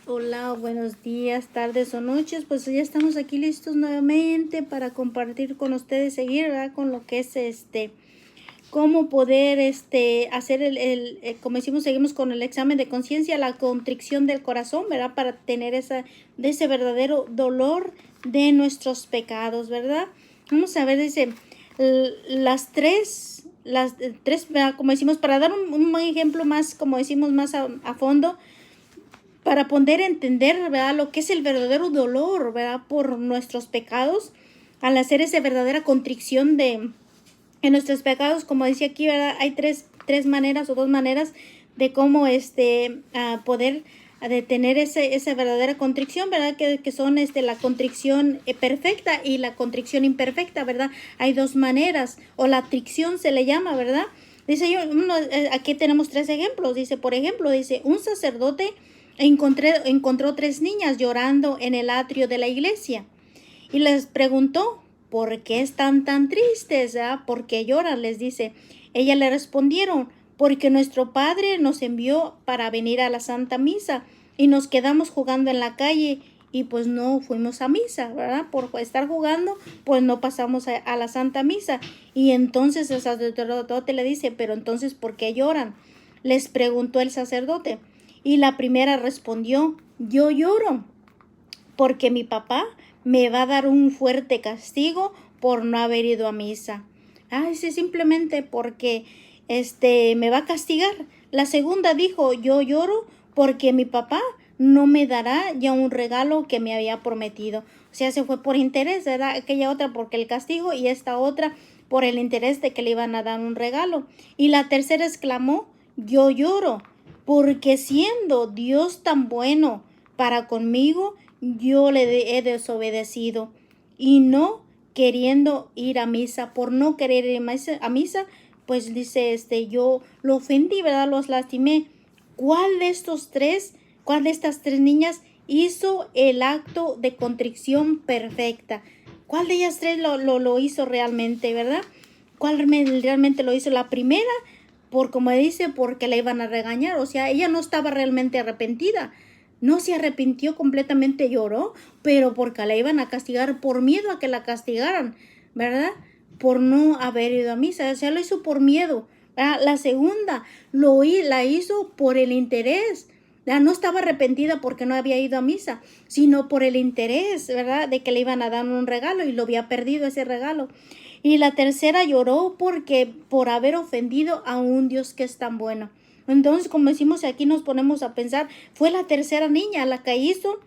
Hola, buenos días, tardes o noches. Pues ya estamos aquí listos nuevamente para compartir con ustedes, seguir, ¿verdad? Con lo que es cómo poder hacer como decimos, seguimos con el examen de conciencia, la contrición del corazón, ¿verdad? Para tener de ese verdadero dolor de nuestros pecados, ¿verdad? Vamos a ver, dice, las tres, ¿verdad? Como decimos, para dar un ejemplo más, como decimos, más a fondo, para poder entender, ¿verdad?, lo que es el verdadero dolor, ¿verdad?, por nuestros pecados, al hacer esa verdadera contrición en nuestros pecados. Como decía aquí, ¿verdad?, hay tres maneras o dos maneras de cómo poder tener esa verdadera contrición, ¿verdad?, que son la contrición perfecta y la contrición imperfecta, ¿verdad? Hay dos maneras, o la tricción se le llama, ¿verdad? Dice aquí tenemos tres ejemplos. Dice, por ejemplo, dice, un sacerdote encontró tres niñas llorando en el atrio de la iglesia y les preguntó, ¿por qué están tan tristes? ¿Por qué lloran? Les dice. Ellas le respondieron, porque nuestro padre nos envió para venir a la Santa Misa y nos quedamos jugando en la calle y pues no fuimos a misa, ¿verdad? Por estar jugando, pues no pasamos a la Santa Misa. Y entonces el sacerdote le dice, pero entonces, ¿por qué lloran? Les preguntó el sacerdote. Y la primera respondió, yo lloro porque mi papá me va a dar un fuerte castigo por no haber ido a misa. Ay, sí, simplemente porque me va a castigar. La segunda dijo, yo lloro porque mi papá no me dará ya un regalo que me había prometido. O sea, se fue por interés, ¿verdad? Aquella otra porque el castigo y esta otra por el interés de que le iban a dar un regalo. Y la tercera exclamó, yo lloro porque siendo Dios tan bueno para conmigo, yo le he desobedecido y no queriendo ir a misa, por no querer ir a misa, pues dice, yo lo ofendí, ¿verdad? Los lastimé. ¿Cuál de estos tres, cuál de estas tres niñas hizo el acto de contrición perfecta? ¿Cuál de ellas tres lo hizo realmente, verdad? ¿Cuál realmente lo hizo? La primera, como dice, porque la iban a regañar, o sea, ella no estaba realmente arrepentida, no se arrepintió completamente, lloró, pero porque la iban a castigar, por miedo a que la castigaran, ¿verdad? Por no haber ido a misa, o sea, lo hizo por miedo, ¿verdad? La segunda la hizo por el interés, ¿verdad? No estaba arrepentida porque no había ido a misa, sino por el interés, ¿verdad?, de que le iban a dar un regalo y lo había perdido ese regalo. Y la tercera lloró por haber ofendido a un Dios que es tan bueno. Entonces, como decimos aquí, nos ponemos a pensar, fue la tercera niña la que hizo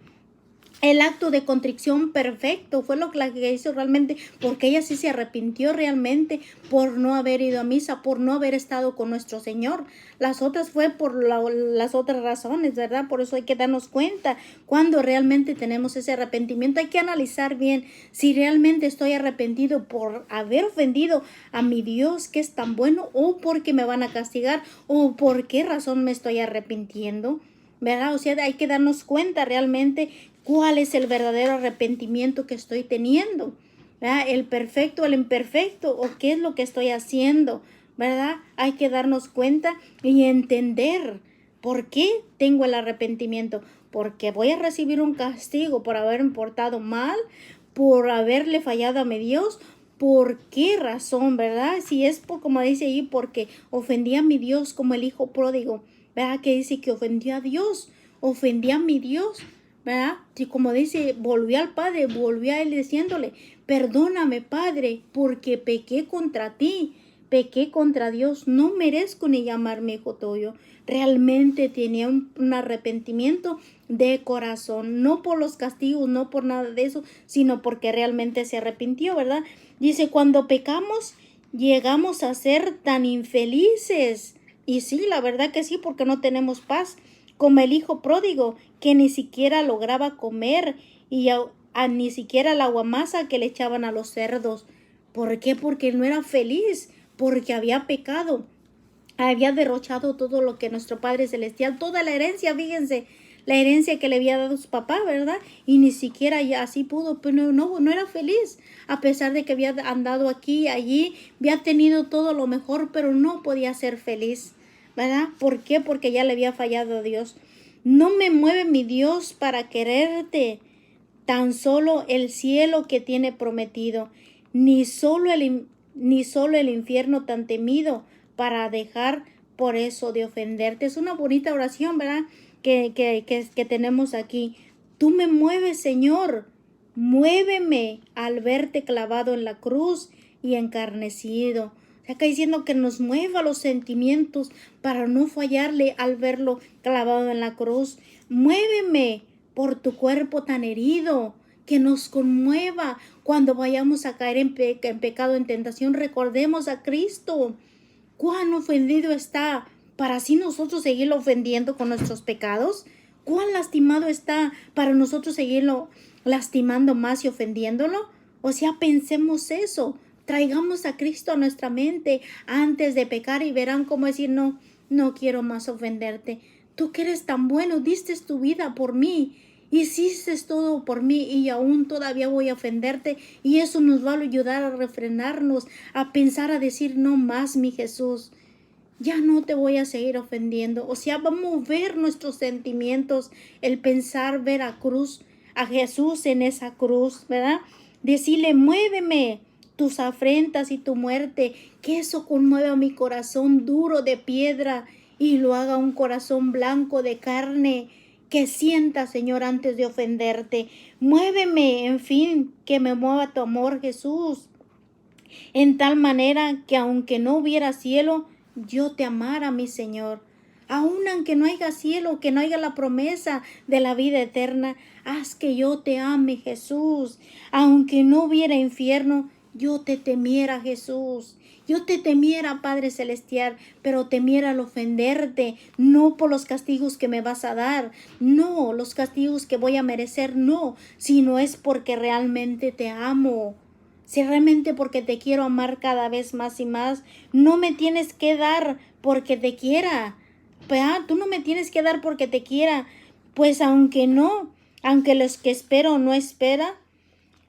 el acto de contrición perfecto, fue lo que la que hizo realmente, porque ella sí se arrepintió realmente por no haber ido a misa, por no haber estado con nuestro Señor. Las otras fue por las otras razones, ¿verdad? Por eso hay que darnos cuenta cuando realmente tenemos ese arrepentimiento. Hay que analizar bien si realmente estoy arrepentido por haber ofendido a mi Dios que es tan bueno, o porque me van a castigar, o por qué razón me estoy arrepintiendo, ¿verdad? O sea, hay que darnos cuenta realmente cuál es el verdadero arrepentimiento que estoy teniendo, ¿verdad? El perfecto, el imperfecto, o qué es lo que estoy haciendo, ¿verdad? Hay que darnos cuenta y entender por qué tengo el arrepentimiento, porque voy a recibir un castigo por haberme portado mal, por haberle fallado a mi Dios. ¿Por qué razón, verdad? Si es como dice ahí, porque ofendí a mi Dios como el hijo pródigo, ¿verdad? Que dice que ofendió a Dios, ofendí a mi Dios, ¿verdad? Y como dice, volvió al Padre, volvió a él diciéndole, perdóname, Padre, porque pequé contra ti, pequé contra Dios, no merezco ni llamarme hijo tuyo. Realmente tenía un arrepentimiento de corazón, no por los castigos, no por nada de eso, sino porque realmente se arrepintió, ¿verdad? Dice, cuando pecamos, llegamos a ser tan infelices. Y sí, la verdad que sí, porque no tenemos paz, como el hijo pródigo, que ni siquiera lograba comer y ni siquiera la aguamasa que le echaban a los cerdos. ¿Por qué? Porque él no era feliz, porque había pecado, había derrochado todo lo que nuestro Padre Celestial, toda la herencia, fíjense, la herencia que le había dado su papá, ¿verdad? Y ni siquiera ya así pudo, pero no era feliz, a pesar de que había andado aquí y allí, había tenido todo lo mejor, pero no podía ser feliz, ¿verdad? ¿Por qué? Porque ya le había fallado a Dios. No me mueve mi Dios para quererte, tan solo el cielo que tiene prometido, ni solo el infierno tan temido para dejar por eso de ofenderte. Es una bonita oración, ¿verdad? Que tenemos aquí. Tú me mueves, Señor. Muéveme al verte clavado en la cruz y encarnecido. Acá diciendo que nos mueva los sentimientos para no fallarle al verlo clavado en la cruz. Muéveme por tu cuerpo tan herido, que nos conmueva cuando vayamos a caer en pecado, en tentación. Recordemos a Cristo. Cuán ofendido está para así nosotros seguirlo ofendiendo con nuestros pecados. Cuán lastimado está para nosotros seguirlo lastimando más y ofendiéndolo. O sea, pensemos eso. Traigamos a Cristo a nuestra mente antes de pecar y verán cómo decir, no, no quiero más ofenderte. Tú que eres tan bueno, diste tu vida por mí. Hiciste todo por mí y aún todavía voy a ofenderte, y eso nos va a ayudar a refrenarnos, a pensar, a decir no más, mi Jesús. Ya no te voy a seguir ofendiendo. O sea, va a mover nuestros sentimientos, el pensar, ver a Jesús en esa cruz, ¿verdad? Decirle, muéveme tus afrentas y tu muerte, que eso conmueva mi corazón duro de piedra y lo haga un corazón blanco de carne, que sienta, Señor, antes de ofenderte. Muéveme, en fin, que me mueva tu amor, Jesús, en tal manera que aunque no hubiera cielo, yo te amara, mi Señor. Aun aunque no haya cielo, que no haya la promesa de la vida eterna, haz que yo te ame, Jesús. Aunque no hubiera infierno, yo te temiera, Jesús. Yo te temiera, Padre Celestial, pero temiera al ofenderte, no por los castigos que me vas a dar, no, los castigos que voy a merecer, no, sino es porque realmente te amo. Si realmente porque te quiero amar cada vez más y más, no me tienes que dar porque te quiera. Tú no me tienes que dar porque te quiera. Pues aunque no, aunque los que espero no espera,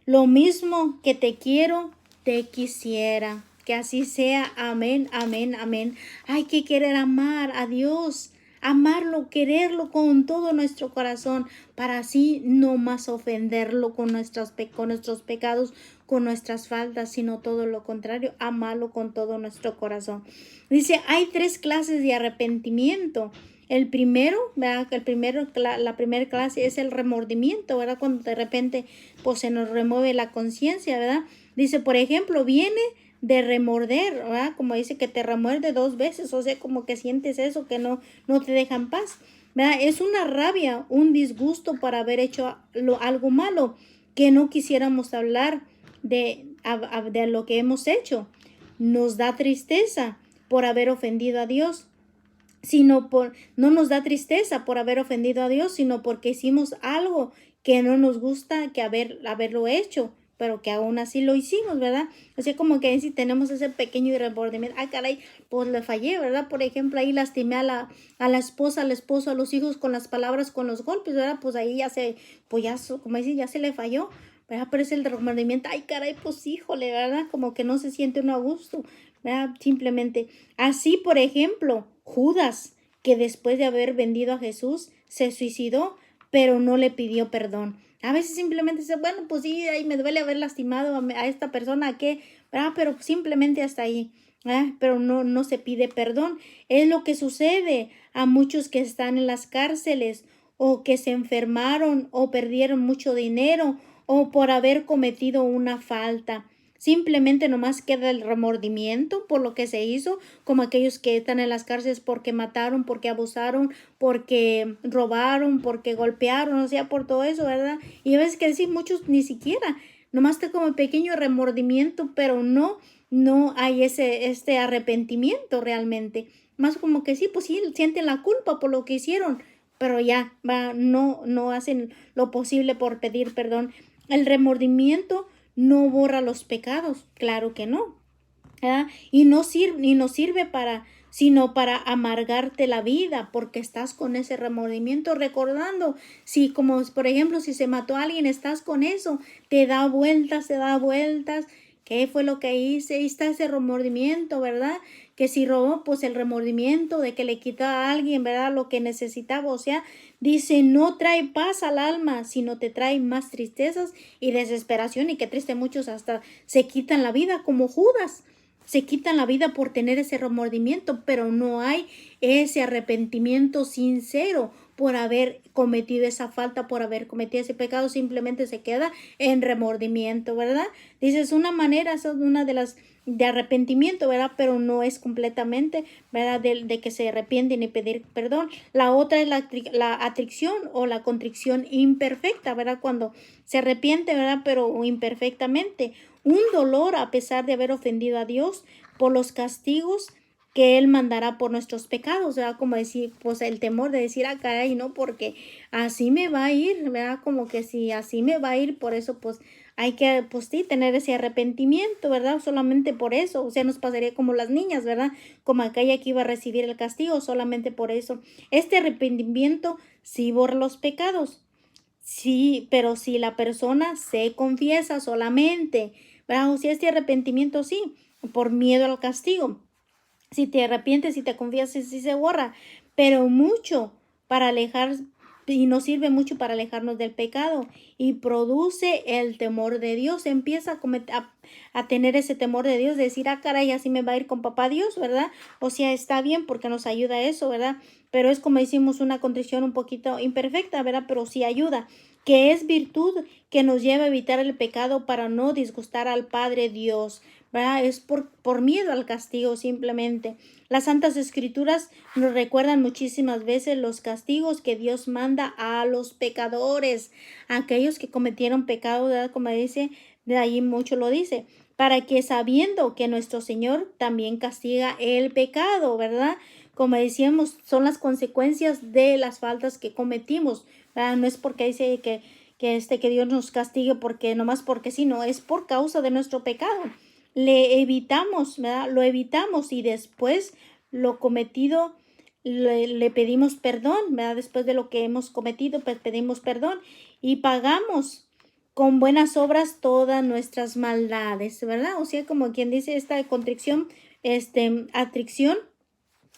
lo mismo que te quiero, te quisiera. Que así sea. Amén, amén, amén. Hay que querer amar a Dios. Amarlo, quererlo con todo nuestro corazón, para así no más ofenderlo con nuestros pecados, con nuestras faltas, sino todo lo contrario, amarlo con todo nuestro corazón. Dice, hay 3 clases de arrepentimiento. El primero, ¿verdad? La primera clase es el remordimiento, ¿verdad? Cuando de repente pues se nos remueve la conciencia, ¿verdad? Dice, por ejemplo, viene de remorder, ¿verdad? Como dice que te remuerde 2 veces, o sea, como que sientes eso, que no te deja en paz, ¿verdad? Es una rabia, un disgusto por haber hecho algo malo, que no quisiéramos hablar de lo que hemos hecho. Nos da tristeza por haber ofendido a Dios, no nos da tristeza por haber ofendido a Dios, sino porque hicimos algo que no nos gusta que haberlo hecho, pero que aún así lo hicimos, ¿verdad? O sea, como que si tenemos ese pequeño remordimiento, caray, pues le fallé, ¿verdad? Por ejemplo, ahí lastimé a la esposa, al esposo, a los hijos con las palabras, con los golpes, ¿verdad? Pues ahí como dice, ya se le falló, ¿verdad? Pero es el remordimiento, caray, pues híjole, ¿verdad? Como que no se siente uno a gusto, ¿verdad? Simplemente. Así, por ejemplo, Judas, que después de haber vendido a Jesús, se suicidó, pero no le pidió perdón. A veces simplemente dice, bueno, pues sí, ahí me duele haber lastimado a esta persona, ¿verdad? Pero simplemente hasta ahí, ¿verdad? Pero no se pide perdón. Es lo que sucede a muchos que están en las cárceles, o que se enfermaron, o perdieron mucho dinero, o por haber cometido una falta. Simplemente nomás queda el remordimiento por lo que se hizo, como aquellos que están en las cárceles porque mataron, porque abusaron, porque robaron, porque golpearon, o sea, por todo eso, ¿verdad? Y a veces que decir muchos ni siquiera, nomás está como el pequeño remordimiento, pero no hay este arrepentimiento realmente. Más como que sí, pues sí, sienten la culpa por lo que hicieron, pero ya, no hacen lo posible por pedir perdón. El remordimiento no borra los pecados, claro que no, ¿verdad? Y nos sirve sino para amargarte la vida, porque estás con ese remordimiento, recordando, si como por ejemplo, si se mató a alguien, estás con eso, te da vueltas, ¿qué fue lo que hice? Y está ese remordimiento, ¿verdad? Que si robó, pues el remordimiento de que le quitó a alguien, ¿verdad? Lo que necesitaba. O sea, dice, no trae paz al alma, sino te trae más tristezas y desesperación. Y qué triste, muchos hasta se quitan la vida como Judas. Se quitan la vida por tener ese remordimiento, pero no hay ese arrepentimiento sincero por haber cometido esa falta, por haber cometido ese pecado, simplemente se queda en remordimiento, ¿verdad? Dices, una manera, eso es una de las de arrepentimiento, ¿verdad? Pero no es completamente, ¿verdad? De que se arrepienten y pedir perdón. La otra es la atricción o la contrición imperfecta, ¿verdad? Cuando se arrepiente, ¿verdad? Pero imperfectamente. Un dolor a pesar de haber ofendido a Dios por los castigos que Él mandará por nuestros pecados, ¿verdad? Como decir, pues el temor de decir, ah, caray, no, porque así me va a ir, ¿verdad? Como que si así me va a ir, por eso, pues hay que, pues sí, tener ese arrepentimiento, ¿verdad? Solamente por eso, o sea, nos pasaría como las niñas, ¿verdad? Como aquella que iba a recibir el castigo, solamente por eso. Este arrepentimiento sí borra los pecados, sí, pero si la persona se confiesa solamente, ¿verdad? O sea, este arrepentimiento sí, por miedo al castigo. Si te arrepientes, si te confiesas, sí se borra, pero mucho para alejar y nos sirve mucho para alejarnos del pecado y produce el temor de Dios. Empieza a tener ese temor de Dios, de decir, ah, caray, así me va a ir con papá Dios, ¿verdad? O sea, está bien porque nos ayuda eso, ¿verdad? Pero es como decimos una contrición un poquito imperfecta, ¿verdad? Pero sí ayuda, que es virtud que nos lleva a evitar el pecado para no disgustar al Padre Dios, ¿verdad? Es por miedo al castigo simplemente. Las Santas Escrituras nos recuerdan muchísimas veces los castigos que Dios manda a los pecadores, a aquellos que cometieron pecado, ¿verdad? Como dice, de ahí mucho lo dice, para que sabiendo que nuestro Señor también castiga el pecado, ¿verdad? Como decíamos, son las consecuencias de las faltas que cometimos, ¿verdad? No es porque dice que Dios nos castigue porque nomás porque sí, no, es por causa de nuestro pecado. Le evitamos, ¿verdad? Lo evitamos y después lo cometido le pedimos perdón, ¿verdad? Después de lo que hemos cometido, pues pedimos perdón y pagamos con buenas obras todas nuestras maldades, ¿verdad? O sea, como quien dice esta contrición, atricción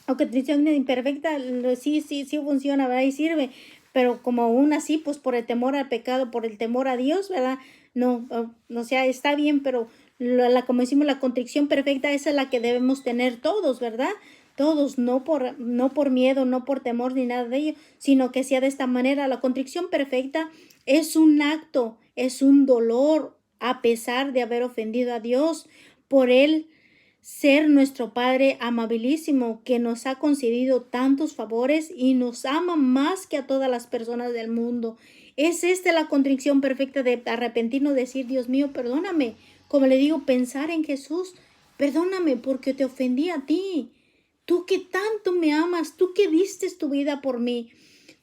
o contrición imperfecta, sí funciona, ¿verdad? Y sirve, pero como aún así, pues por el temor al pecado, por el temor a Dios, ¿verdad? No, o sea, está bien, pero como decimos, la contrición perfecta, esa es la que debemos tener todos, ¿verdad? Todos, no por miedo, no por temor ni nada de ello, sino que sea de esta manera. La contrición perfecta es un acto, es un dolor a pesar de haber ofendido a Dios por él ser nuestro Padre amabilísimo que nos ha concedido tantos favores y nos ama más que a todas las personas del mundo. Es esta la contrición perfecta de arrepentirnos, decir, Dios mío, perdóname. Como le digo, pensar en Jesús, perdóname porque te ofendí a ti. Tú que tanto me amas, tú que diste tu vida por mí,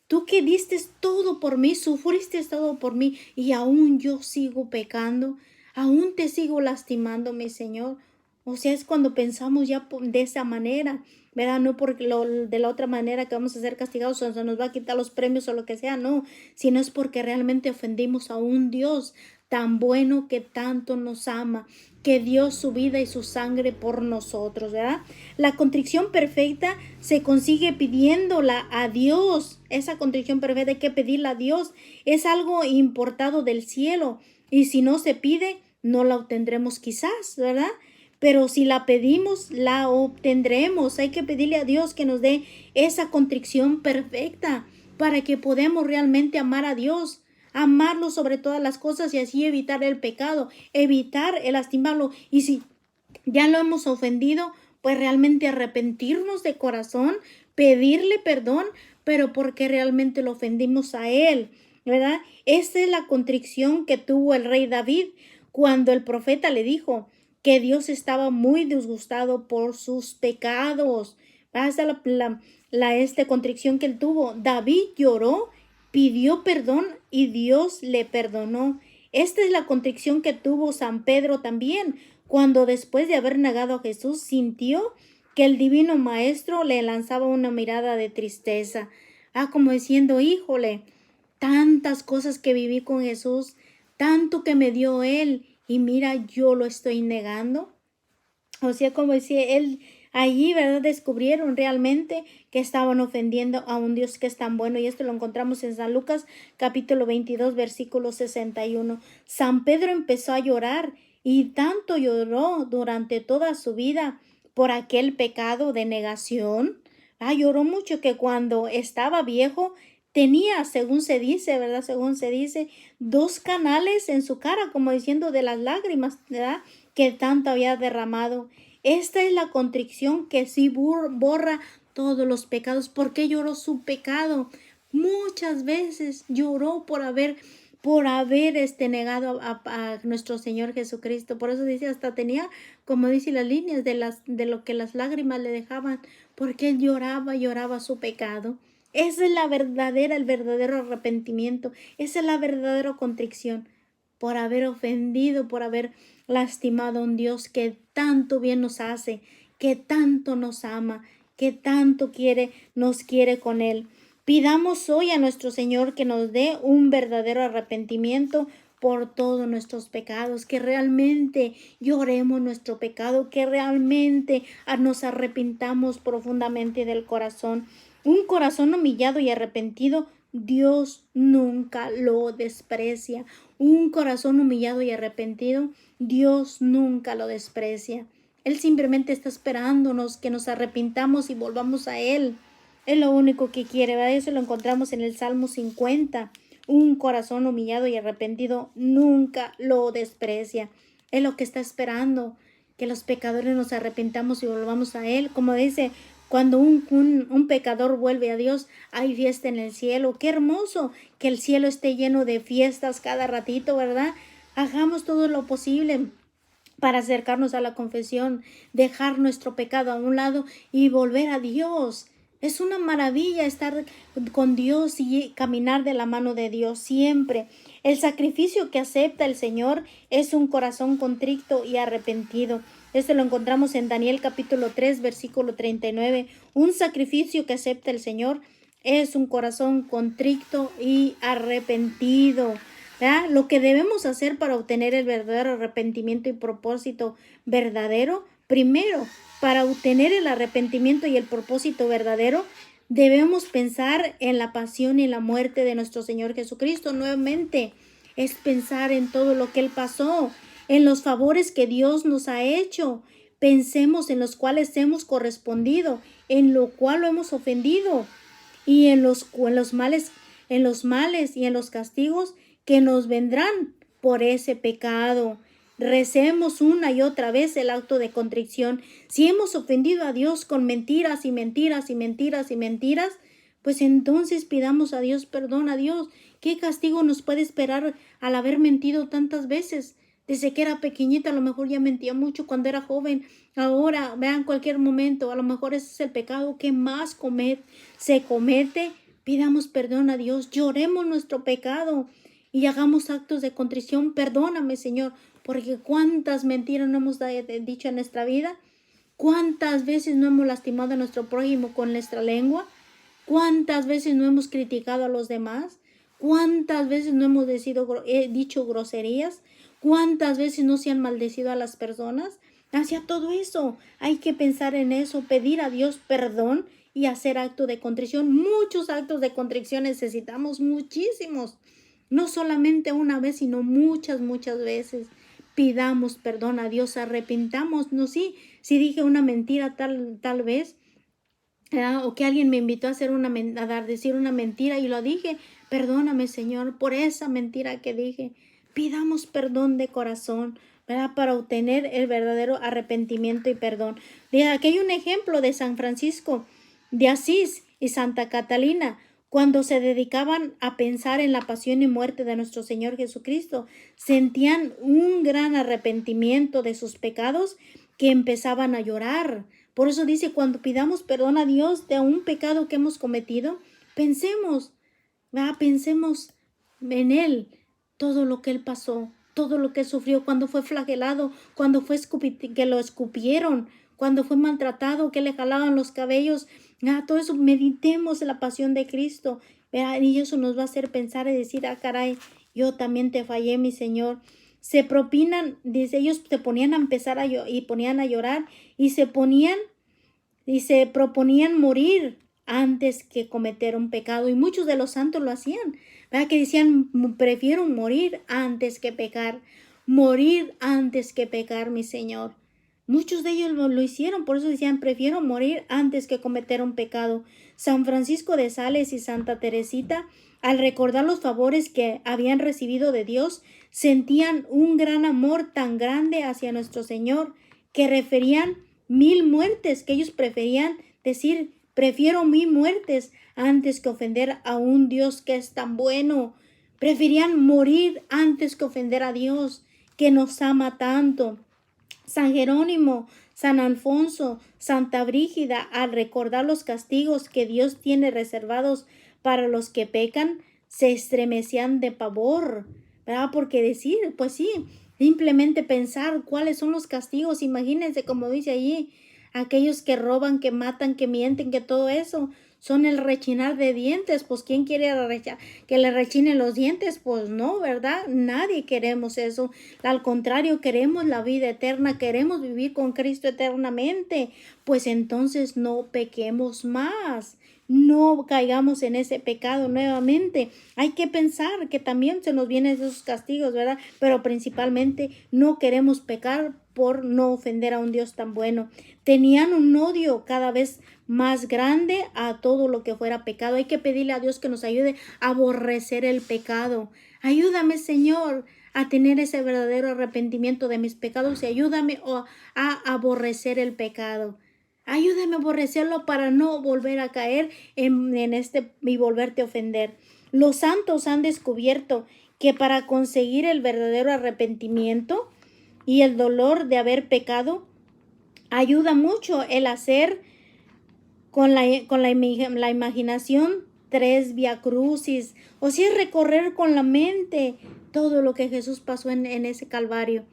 tú que diste todo por mí, sufriste todo por mí y aún yo sigo pecando, aún te sigo lastimando, mi Señor. O sea, es cuando pensamos ya de esa manera, ¿verdad? No porque de la otra manera que vamos a ser castigados o se nos va a quitar los premios o lo que sea, no, sino es porque realmente ofendimos a un Dios tan bueno que tanto nos ama, que dio su vida y su sangre por nosotros, ¿verdad? La contrición perfecta se consigue pidiéndola a Dios. Esa contrición perfecta hay que pedirla a Dios. Es algo importado del cielo. Y si no se pide, no la obtendremos quizás, ¿verdad? Pero si la pedimos, la obtendremos. Hay que pedirle a Dios que nos dé esa contrición perfecta para que podamos realmente amar a Dios, amarlo sobre todas las cosas y así evitar el pecado, evitar el lastimarlo. Y si ya lo hemos ofendido, pues realmente arrepentirnos de corazón, pedirle perdón, pero porque realmente lo ofendimos a él, ¿verdad? Esa es la contrición que tuvo el rey David cuando el profeta le dijo que Dios estaba muy disgustado por sus pecados. Esa es la contrición que él tuvo. David lloró, pidió perdón y Dios le perdonó. Esta es la contrición que tuvo San Pedro también, cuando después de haber negado a Jesús sintió que el divino maestro le lanzaba una mirada de tristeza. Como diciendo, híjole, tantas cosas que viví con Jesús, tanto que me dio él, y mira, yo lo estoy negando. O sea, como decía él, Allí, ¿verdad? Descubrieron realmente que estaban ofendiendo a un Dios que es tan bueno. Y esto lo encontramos en San Lucas capítulo 22, versículo 61. San Pedro empezó a llorar y tanto lloró durante toda su vida por aquel pecado de negación. Lloró mucho que cuando estaba viejo tenía, según se dice, ¿verdad? Según se dice, 2 canales en su cara, como diciendo de las lágrimas, ¿verdad? Que tanto había derramado. Esta es la contrición que sí borra todos los pecados. ¿Por qué lloró su pecado? Muchas veces lloró por haber negado a nuestro Señor Jesucristo. Por eso dice, hasta tenía, como dice las líneas de lo que las lágrimas le dejaban, porque él lloraba su pecado. Esa es el verdadero arrepentimiento. Esa es la verdadera contrición por haber ofendido, por haber lastimado a un Dios que tanto bien nos hace, que tanto nos ama, que tanto nos quiere con Él. Pidamos hoy a nuestro Señor que nos dé un verdadero arrepentimiento por todos nuestros pecados, que realmente lloremos nuestro pecado, que realmente nos arrepintamos profundamente del corazón. Un corazón humillado y arrepentido, Dios nunca lo desprecia. Un corazón humillado y arrepentido, Dios nunca lo desprecia. Él simplemente está esperándonos que nos arrepintamos y volvamos a Él. Es lo único que quiere, ¿verdad? Eso lo encontramos en el Salmo 50. Un corazón humillado y arrepentido nunca lo desprecia. Es lo que está esperando, que los pecadores nos arrepintamos y volvamos a Él. Como dice, cuando un pecador vuelve a Dios, hay fiesta en el cielo. Qué hermoso que el cielo esté lleno de fiestas cada ratito, ¿verdad? Hagamos todo lo posible para acercarnos a la confesión, dejar nuestro pecado a un lado y volver a Dios. Es una maravilla estar con Dios y caminar de la mano de Dios siempre. El sacrificio que acepta el Señor es un corazón contrito y arrepentido. Esto lo encontramos en Daniel capítulo 3, versículo 39. Un sacrificio que acepta el Señor es un corazón contrito y arrepentido. ¿Verdad? Lo que debemos hacer para obtener el verdadero arrepentimiento y propósito verdadero, primero, para obtener el arrepentimiento y el propósito verdadero, debemos pensar en la pasión y la muerte de nuestro Señor Jesucristo. Nuevamente, es pensar en todo lo que Él pasó, en los favores que Dios nos ha hecho. Pensemos en los cuales hemos correspondido, en lo cual lo hemos ofendido y en los males y en los castigos que nos vendrán por ese pecado. Recemos una y otra vez el acto de contrición. Si hemos ofendido a Dios con mentiras y mentiras y mentiras y mentiras, pues entonces pidamos a Dios perdón. A Dios, ¿qué castigo nos puede esperar al haber mentido tantas veces? Desde que era pequeñita, a lo mejor ya mentía mucho cuando era joven. Ahora, vean, cualquier momento, a lo mejor ese es el pecado que más se comete. Pidamos perdón a Dios, lloremos nuestro pecado y hagamos actos de contrición. Perdóname, Señor, porque cuántas mentiras no hemos dicho en nuestra vida, cuántas veces no hemos lastimado a nuestro prójimo con nuestra lengua, cuántas veces no hemos criticado a los demás, cuántas veces no hemos dicho groserías, cuántas veces no se han maldecido a las personas. Hacia todo eso hay que pensar en eso, pedir a Dios perdón y hacer acto de contrición. Muchos actos de contrición necesitamos, muchísimos. No solamente una vez, sino muchas veces. Pidamos perdón a Dios, arrepintámonos. Sí, si dije una mentira tal vez, o que alguien me invitó a decir una mentira y lo dije, perdóname, Señor, por esa mentira que dije. Pidamos perdón de corazón, ¿verdad? Para obtener el verdadero arrepentimiento y perdón. Aquí hay un ejemplo de San Francisco de Asís y Santa Catalina. Cuando se dedicaban a pensar en la pasión y muerte de nuestro Señor Jesucristo, sentían un gran arrepentimiento de sus pecados que empezaban a llorar. Por eso dice, cuando pidamos perdón a Dios de un pecado que hemos cometido, pensemos en Él, todo lo que Él pasó, todo lo que sufrió cuando fue flagelado, cuando fue que lo escupieron, cuando fue maltratado, que le jalaban los cabellos. Todo eso, meditemos en la pasión de Cristo, y eso nos va a hacer pensar y decir, caray, yo también te fallé, mi Señor. Se propinan, dice, ellos se ponían a empezar y ponían a llorar y se ponían Dice, proponían morir antes que cometer un pecado. Y muchos de los santos lo hacían, ¿verdad? Que decían, prefiero morir antes que pecar. Morir antes que pecar, mi Señor. Muchos de ellos lo hicieron, por eso decían, prefiero morir antes que cometer un pecado. San Francisco de Sales y Santa Teresita, al recordar los favores que habían recibido de Dios, sentían un gran amor tan grande hacia nuestro Señor, que referían 1000 muertes, que ellos preferían decir, prefiero 1000 muertes antes que ofender a un Dios que es tan bueno. Preferían morir antes que ofender a Dios, que nos ama tanto. San Jerónimo, San Alfonso, Santa Brígida, al recordar los castigos que Dios tiene reservados para los que pecan, se estremecían de pavor, ¿verdad? Porque decir, pues sí, simplemente pensar cuáles son los castigos, imagínense como dice allí, aquellos que roban, que matan, que mienten, que todo eso son el rechinar de dientes. Pues ¿quién quiere que le rechinen los dientes? Pues no, ¿verdad? Nadie queremos eso. Al contrario, queremos la vida eterna, queremos vivir con Cristo eternamente. Pues entonces no pequemos más. No caigamos en ese pecado nuevamente. Hay que pensar que también se nos vienen esos castigos, ¿verdad? Pero principalmente no queremos pecar por no ofender a un Dios tan bueno. Tenían un odio cada vez más grande a todo lo que fuera pecado. Hay que pedirle a Dios que nos ayude a aborrecer el pecado. Ayúdame, Señor, a tener ese verdadero arrepentimiento de mis pecados y ayúdame a aborrecer el pecado. Ayúdame a aborrecerlo para no volver a caer en este y volverte a ofender. Los santos han descubierto que para conseguir el verdadero arrepentimiento y el dolor de haber pecado, ayuda mucho el hacer con la imaginación 3 viacrucis, o si es recorrer con la mente todo lo que Jesús pasó en ese Calvario.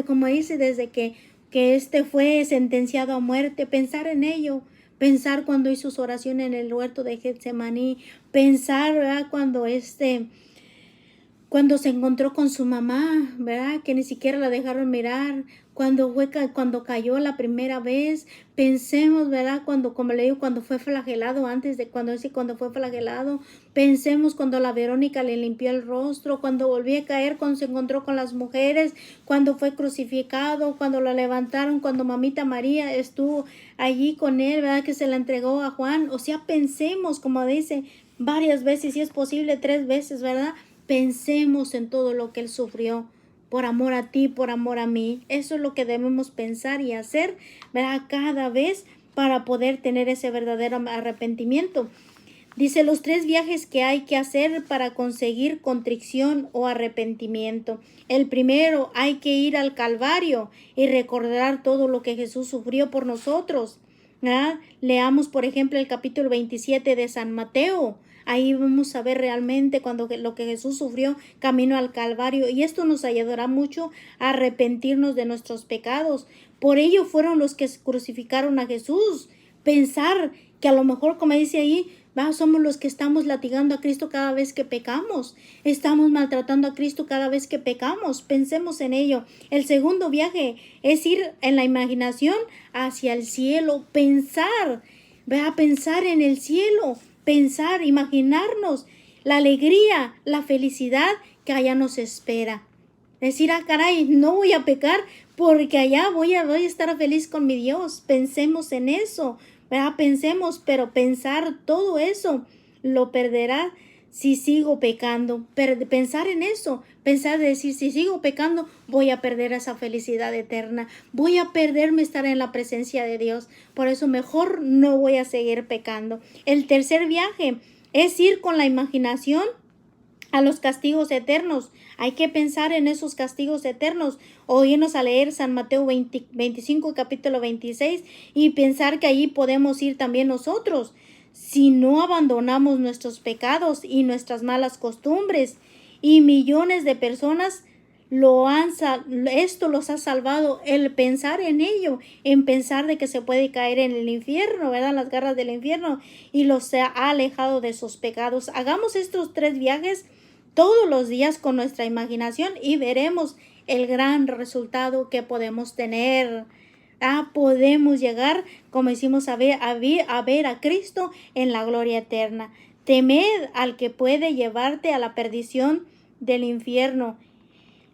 Como dice, desde que fue sentenciado a muerte, pensar en ello, pensar cuando hizo su oración en el huerto de Getsemaní, pensar, ¿verdad? Cuando se encontró con su mamá, ¿verdad? Que ni siquiera la dejaron mirar. Cuando cayó la primera vez, pensemos, ¿verdad? Como le digo, cuando fue flagelado, cuando fue flagelado, pensemos cuando la Verónica le limpió el rostro, cuando volvió a caer, cuando se encontró con las mujeres, cuando fue crucificado, cuando lo levantaron, cuando mamita María estuvo allí con él, ¿verdad? Que se la entregó a Juan. O sea, pensemos, como dice, varias veces, si es posible 3 veces, ¿verdad? Pensemos en todo lo que Él sufrió por amor a ti, por amor a mí. Eso es lo que debemos pensar y hacer, ¿verdad? Cada vez para poder tener ese verdadero arrepentimiento. Dice los 3 viajes que hay que hacer para conseguir contrición o arrepentimiento. El primero, hay que ir al Calvario y recordar todo lo que Jesús sufrió por nosotros, ¿verdad? Leamos, por ejemplo, el capítulo 27 de San Mateo. Ahí vamos a ver realmente lo que Jesús sufrió camino al Calvario, y esto nos ayudará mucho a arrepentirnos de nuestros pecados. Por ello fueron los que crucificaron a Jesús. Pensar que a lo mejor, como dice ahí, somos los que estamos latigando a Cristo cada vez que pecamos. Estamos maltratando a Cristo cada vez que pecamos. Pensemos en ello. El segundo viaje es ir en la imaginación hacia el cielo. Pensar en el cielo. Pensar, imaginarnos la alegría, la felicidad que allá nos espera. Decir, caray, no voy a pecar porque allá voy a estar feliz con mi Dios. Pensemos en eso, ¿verdad? Pensemos, pero pensar todo eso lo perderá si sigo pecando. Pensar en eso, pensar de decir, si sigo pecando, voy a perder esa felicidad eterna. Voy a perderme estar en la presencia de Dios. Por eso mejor no voy a seguir pecando. El tercer viaje es ir con la imaginación a los castigos eternos. Hay que pensar en esos castigos eternos, o irnos a leer San Mateo 25, capítulo 26, y pensar que allí podemos ir también nosotros. Si no abandonamos nuestros pecados y nuestras malas costumbres, y millones de personas esto los ha salvado, el pensar en ello, en pensar de que se puede caer en el infierno, ¿verdad? Las garras del infierno, y los ha alejado de sus pecados. Hagamos estos 3 viajes todos los días con nuestra imaginación y veremos el gran resultado que podemos tener. podemos llegar, como decimos, a ver a Cristo en la gloria eterna. Temed al que puede llevarte a la perdición del infierno,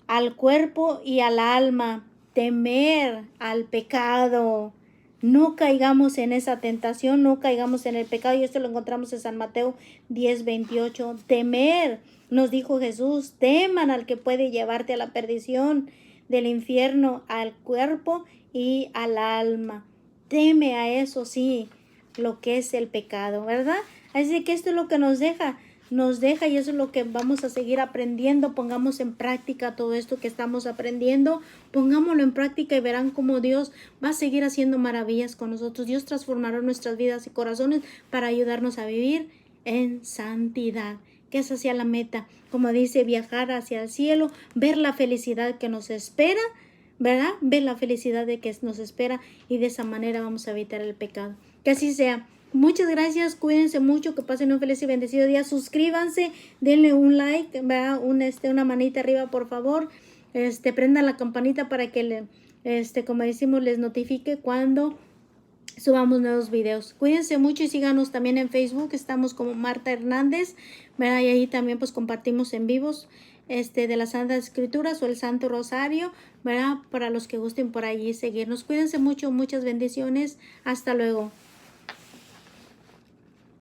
al cuerpo y al alma. Temer al pecado. No caigamos en esa tentación, no caigamos en el pecado. Y esto lo encontramos en San Mateo 10:28. Temer, nos dijo Jesús, teman al que puede llevarte a la perdición del infierno, al cuerpo y al alma. Teme a eso, sí, lo que es el pecado, ¿verdad? Así que esto es lo que nos deja y eso es lo que vamos a seguir aprendiendo. Pongamos en práctica todo esto que estamos aprendiendo, pongámoslo en práctica y verán cómo Dios va a seguir haciendo maravillas con nosotros. Dios transformará nuestras vidas y corazones para ayudarnos a vivir en santidad, que esa sea la meta, como dice, viajar hacia el cielo, ver la felicidad que nos espera, ¿verdad? Ver la felicidad de que nos espera y de esa manera vamos a evitar el pecado. Que así sea. Muchas gracias, cuídense mucho, que pasen un feliz y bendecido día. Suscríbanse, denle un like, ¿verdad? Una manita arriba, por favor. Prendan la campanita para que como decimos, les notifique cuando subamos nuevos videos. Cuídense mucho y síganos también en Facebook. Estamos como Marta Hernández, ¿verdad? Y ahí también pues compartimos en vivos de las Santas Escrituras o el Santo Rosario, ¿verdad? Para los que gusten por allí seguirnos. Cuídense mucho, muchas bendiciones. Hasta luego.